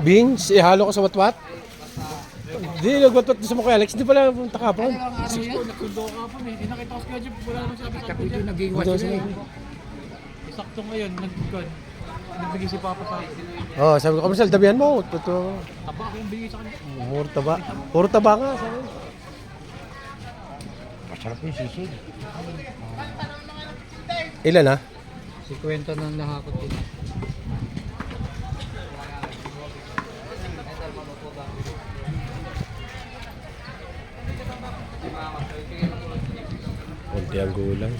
Beans, ihalo ko sa watwat. Hindi, nagwatwat sa mukha Alex. Hindi pala punta ka po. Nagsundo ka po eh. Nakita ko kaya wala naman sabi sa akin. Naging watch na eh. Sakto ngayon, nagbigay si Papa sa akin. Oh, sabi ko, Kamasal, dabihan mo. Totoo. Taba ako yung bigay sa kanya. Puro taba. Puro taba nga. Sabi. Masarap yung sisig. Ilan ha? Si kwenta ng lahakot din. Kunti ang gulang.